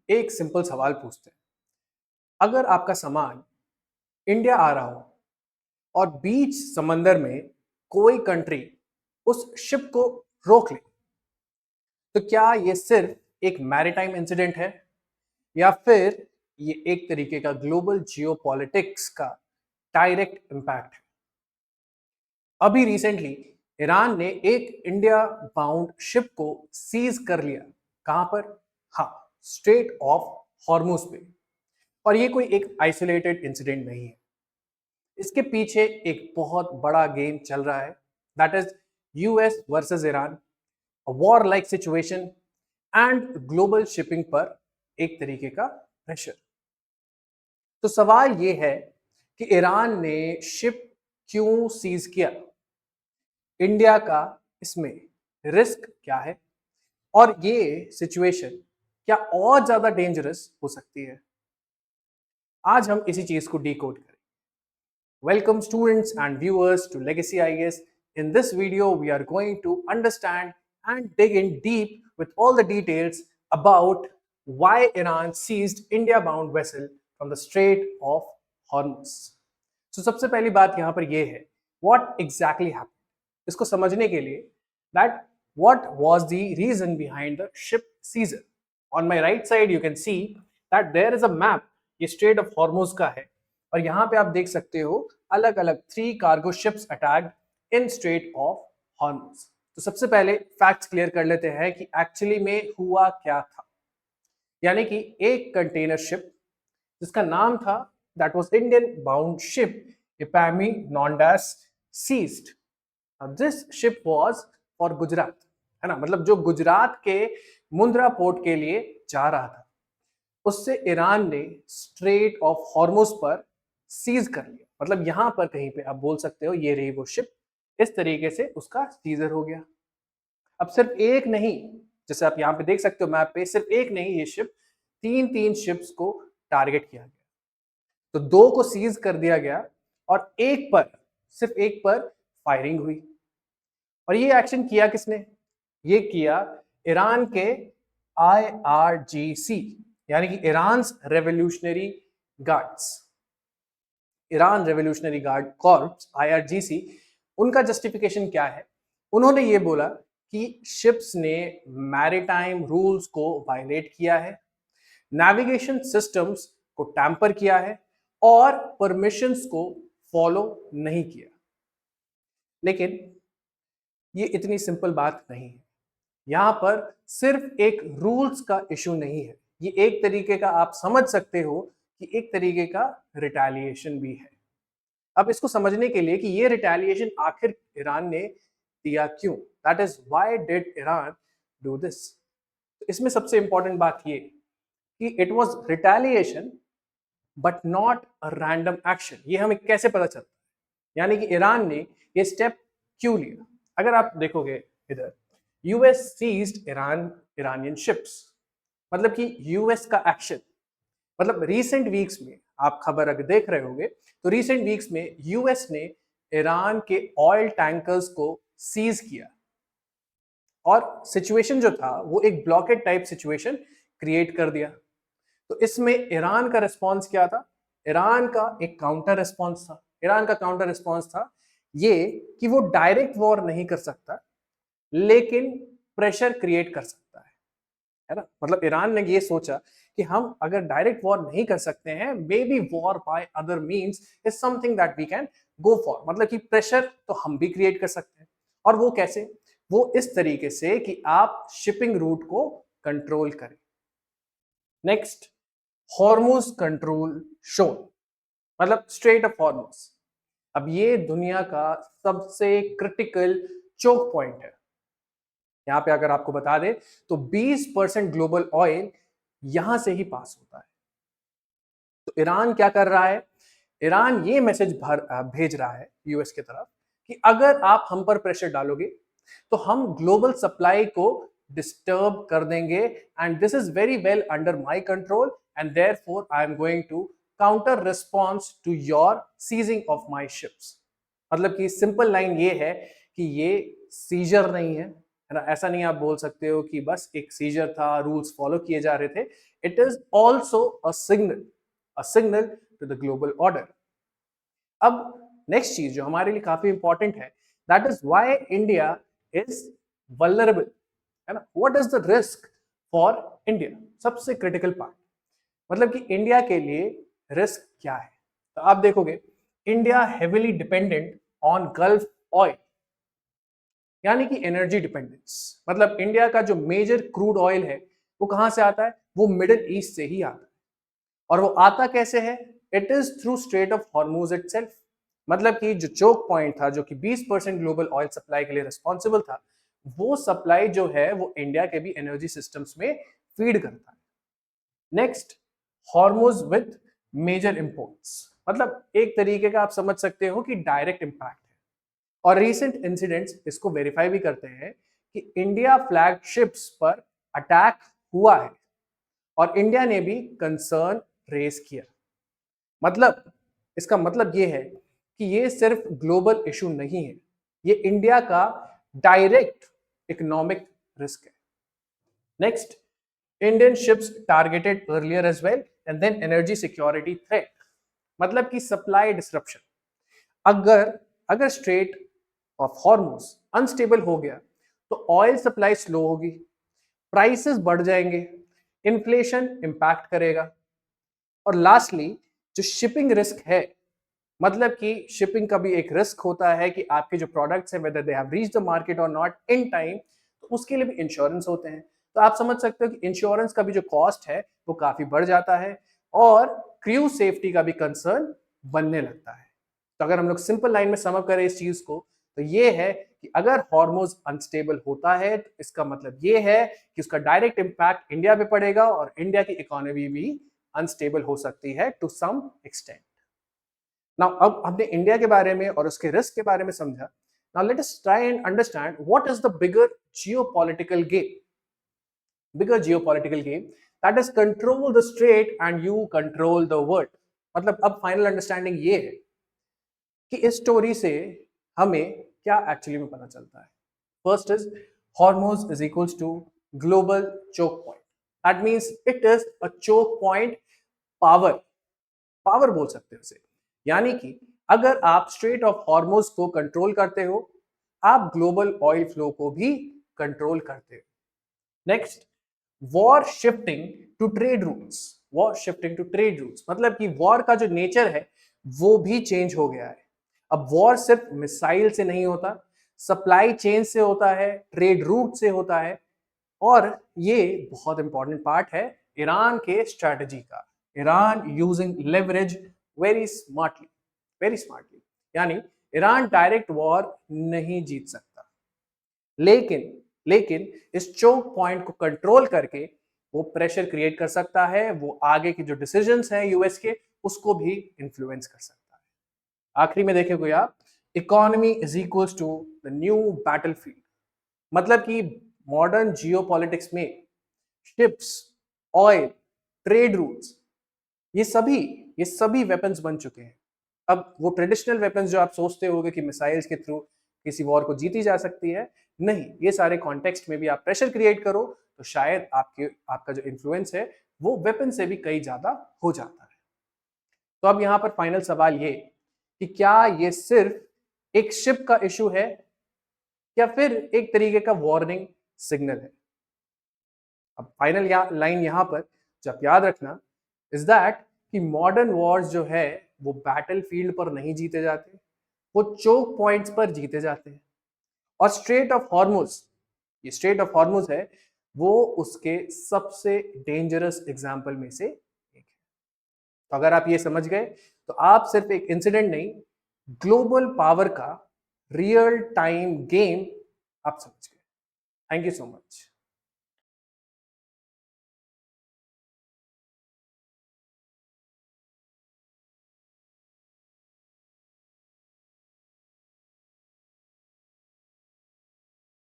एक सिंपल सवाल पूछते हैं। अगर आपका सामान इंडिया आ रहा हो और बीच समंदर में कोई कंट्री उस शिप को रोक ले, तो क्या ये सिर्फ एक मैरीटाइम इंसिडेंट है या फिर ये एक तरीके का ग्लोबल जियोपॉलिटिक्स का डायरेक्ट इम्पैक्ट है? अभी रिसेंटली ईरान ने एक इंडिया बाउंड शिप को सीज कर लिया। कहां पर? हाँ, स्ट्रेट ऑफ हॉर्मुज पे। और ये कोई एक आइसोलेटेड इंसिडेंट नहीं है। इसके पीछे एक बहुत बड़ा गेम चल रहा है, that is US versus Iran, war like situation and global shipping पर एक तरीके का प्रेशर। तो सवाल ये है कि ईरान ने शिप क्यों सीज किया? इंडिया का इसमें रिस्क क्या है? और ये सिचुएशन क्या और ज्यादा डेंजरस हो सकती है? आज हम इसी चीज को डीकोड करें। Welcome students and viewers to Legacy IAS. In this video, we are going to understand and dig in deep with all the details about why Iran seized India-bound vessel from the Strait of Hormuz. So सबसे पहली बात यहाँ पर ये है, what exactly happened? इसको समझने के लिए that what was the reason behind the ship seizure? On my right side, you can see that there is a map. ये Strait of Hormuz का है और यहाँ पे आप देख सकते हो अलग अलग 3 cargo ships attacked in straight of Hormuz. तो सबसे पहले फैक्ट्स क्लियर कर लेते हैं कि एक्चुअली में हुआ क्या था। यानी कि एक कंटेनर शिप जिसका नाम था that was Indian bound ship Epaminondas seized. This ship was for Gujarat, है ना, मतलब जो गुजरात के मुंद्रा पोर्ट के लिए जा रहा था, उससे ईरान ने स्ट्रेट ऑफ हॉर्मुज पर सीज कर लिया। मतलब यहां पर कहीं पे आप बोल सकते हो ये रही वो शिप, इस तरीके से उसका सीजर हो गया। अब सिर्फ एक नहीं, जैसे आप यहाँ पे देख सकते हो मैप पे, सिर्फ एक नहीं, ये शिप 3 शिप्स को टारगेट किया गया। तो 2 को सीज कर दिया गया और एक पर, सिर्फ एक पर फायरिंग हुई। और ये एक्शन किया किसने? ये किया ईरान के IRGC, यानी कि Iran revolutionary guards, Iran revolutionary guard corps, IRGC। उनका जस्टिफिकेशन क्या है? उन्होंने ये बोला कि शिप्स ने मैरीटाइम रूल्स को वायलेट किया है, नेविगेशन सिस्टम्स को टैंपर किया है और परमिशंस को फॉलो नहीं किया। लेकिन ये इतनी सिंपल बात नहीं है। यहां पर सिर्फ एक रूल्स का इशू नहीं है, ये एक तरीके का, आप समझ सकते हो कि एक तरीके का रिटेलिएशन भी है। अब इसको समझने के लिए कि ये रिटेलिएशन आखिर ईरान ने दिया क्यों, that is why did Iran do this. इसमें सबसे इंपॉर्टेंट बात ये कि it was retaliation but not a random action. ये हमें कैसे पता चलता है, यानी कि ईरान ने ये स्टेप क्यों लिया? अगर आप देखोगे इधर, यूएस सीज्ड इरानियन शिप्स, मतलब कि यूएस का एक्शन, मतलब रीसेंट वीक्स में आप खबर अगर देख रहे होंगे तो रीसेंट वीक्स में यूएस ने ईरान के ऑयल टैंकर्स को सीज किया और सिचुएशन जो था वो एक ब्लॉकेड टाइप सिचुएशन क्रिएट कर दिया। तो इसमें ईरान का रिस्पांस क्या था? ईरान का एक काउंटर रिस्पांस था। ईरान का काउंटर रिस्पांस था ये कि वो डायरेक्ट वॉर नहीं कर सकता लेकिन प्रेशर क्रिएट कर सकता है ना। मतलब ईरान ने ये सोचा कि हम अगर डायरेक्ट वॉर नहीं कर सकते हैं, may be war by other means is something that we can go for. मतलब कि प्रेशर तो हम भी क्रिएट कर सकते हैं। और वो कैसे? वो इस तरीके से कि आप शिपिंग रूट को कंट्रोल करें। नेक्स्ट, हॉर्मुज कंट्रोल जोन, मतलब स्ट्रेट ऑफ हॉर्मुज। अब ये दुनिया का सबसे क्रिटिकल चोक पॉइंट है। यहां पे अगर आपको बता दें तो 20% ग्लोबल ऑयल यहां से ही पास होता है। तो ईरान क्या कर रहा है? ईरान ये मैसेज भेज रहा है यूएस की तरफ कि अगर आप हम पर प्रेशर डालोगे तो हम ग्लोबल सप्लाई को डिस्टर्ब कर देंगे and this is very well under my control and therefore I am going to counter response to your seizing of my ships. मतलब कि सिंपल लाइन ये है कि ये सीजर नहीं है है ना। ऐसा नहीं आप बोल सकते हो कि बस एक सीजर था, रूल्स फॉलो किए जा रहे थे। It is also a signal to the global order. अब नेक्स्ट चीज जो हमारे लिए काफी इंपॉर्टेंट है, that is why India is vulnerable, है ना। What is the risk for India, सबसे क्रिटिकल पार्ट, मतलब कि इंडिया के लिए रिस्क क्या है। तो आप देखोगे India heavily dependent on gulf oil, यानी कि एनर्जी डिपेंडेंस। मतलब इंडिया का जो मेजर क्रूड ऑयल है वो कहां से आता है, वो मिडिल ईस्ट से ही आता है। और वो आता कैसे है, it is through straight of Hormuz itself. मतलब कि जो चोक पॉइंट था, जो कि 20% ग्लोबल ऑयल सप्लाई के लिए रिस्पॉन्सिबल था, वो सप्लाई जो है वो इंडिया के भी एनर्जी सिस्टम्स में फीड करता है। Next, Hormuz with major imports, मतलब एक तरीके का आप समझ सकते हो कि डायरेक्ट इंपैक्ट है। और रीसेंट इंसिडेंट्स इसको वेरीफाई भी करते हैं कि इंडिया फ्लैग शिप्स पर अटैक हुआ है और इंडिया ने भी कंसर्न रेज किया। मतलब इसका मतलब ये है कि ये सिर्फ ग्लोबल इशू नहीं है, ये इंडिया का डायरेक्ट इकोनॉमिक रिस्क है। Next, Indian ships targeted earlier as well, and then energy security threat, मतलब कि सप्लाई डिसरप्शन। अगर अगर स्ट्रेट ऑफ हॉर्मूज अनस्टेबल हो गया तो ऑयल सप्लाई स्लो होगी, प्राइसेस बढ़ जाएंगे, इन्फ्लेशन इंपैक्ट करेगा। और लास्टली जो शिपिंग रिस्क है, मतलब कि शिपिंग का भी एक रिस्क होता है कि आपके जो प्रोडक्ट्स हैं whether they have reached the market और नॉट इन टाइम, तो उसके लिए भी इंश्योरेंस होते हैं। तो आप समझ सकते हो कि इंश्योरेंस का भी जो कॉस्ट है वो काफी बढ़ जाता है और क्रू सेफ्टी का भी कंसर्न बनने लगता है। तो अगर हम लोग सिंपल लाइन में समअप करें इस चीज को, तो ये है कि अगर हॉर्मोज अनस्टेबल होता है तो इसका मतलब ये है कि उसका डायरेक्ट इंपैक्ट इंडिया पे पड़ेगा और इंडिया की इकोनॉमी भी अनस्टेबल हो सकती है टू सम एक्सटेंट। नाउ अब हमने इंडिया के बारे में और उसके रिस्क के बारे में समझा। Now let us try and understand what is the bigger geopolitical game that is control the straight and you control the world. मतलब अब फाइनल अंडरस्टैंडिंग ये है कि इस स्टोरी से हमें क्या एक्चुअली में पता चलता है। First is Hormuz is equals to global choke point. That means it is a choke point power. Power बोल सकते हो इसे। यानी कि अगर आप स्ट्रेट ऑफ हॉर्मोज को कंट्रोल करते हो, आप ग्लोबल ऑयल फ्लो को भी कंट्रोल करते हो। Next, war shifting to trade routes. War shifting to trade routes मतलब कि वॉर का जो नेचर है वो भी चेंज हो गया है। अब वॉर सिर्फ मिसाइल से नहीं होता, सप्लाई चेन से होता है, ट्रेड रूट से होता है। और ये बहुत इंपॉर्टेंट पार्ट है ईरान के स्ट्रेटजी का। Iran using leverage very smartly. यानी ईरान डायरेक्ट वॉर नहीं जीत सकता, लेकिन लेकिन इस चोक पॉइंट को कंट्रोल करके वो प्रेशर क्रिएट कर सकता है, वो आगे की जो डिसीजंस हैं यूएस के उसको भी इन्फ्लुएंस कर सकता है। आखिरी में देखे कोई आप, economy is equals to the new battlefield. मतलब कि मॉडर्न जियोपॉलिटिक्स में शिप्स, ऑयल, ट्रेड रूट्स, ये सभी वेपन्स बन चुके हैं। अब वो ट्रेडिशनल वेपन्स जो आप सोचते होगे कि मिसाइल्स के थ्रू किसी वॉर को जीती जा सकती है, नहीं, ये सारे कॉन्टेक्स्ट में भी आप प्रेशर क्रिएट करो तो शायद आपका जो इन्फ्लुएंस है वो वेपन से भी कई ज्यादा हो जाता है। तो अब यहां पर फाइनल सवाल ये कि क्या ये सिर्फ एक शिप का इशू है या फिर एक तरीके का वार्निंग सिग्नल है। अब फाइनल लाइन यहां पर जो आप याद रखना इज दैट कि मॉडर्न वॉर्स जो है वो बैटल फील्ड पर नहीं जीते जाते, वो चोक पॉइंट्स पर जीते जाते हैं। और स्ट्रेट ऑफ हॉर्मुज है वो उसके सबसे डेंजरस एग्जाम्पल में से एक है। तो अगर आप ये समझ गए तो आप सिर्फ एक इंसिडेंट नहीं, ग्लोबल पावर का रियल टाइम गेम आप समझ गए। Thank you so much.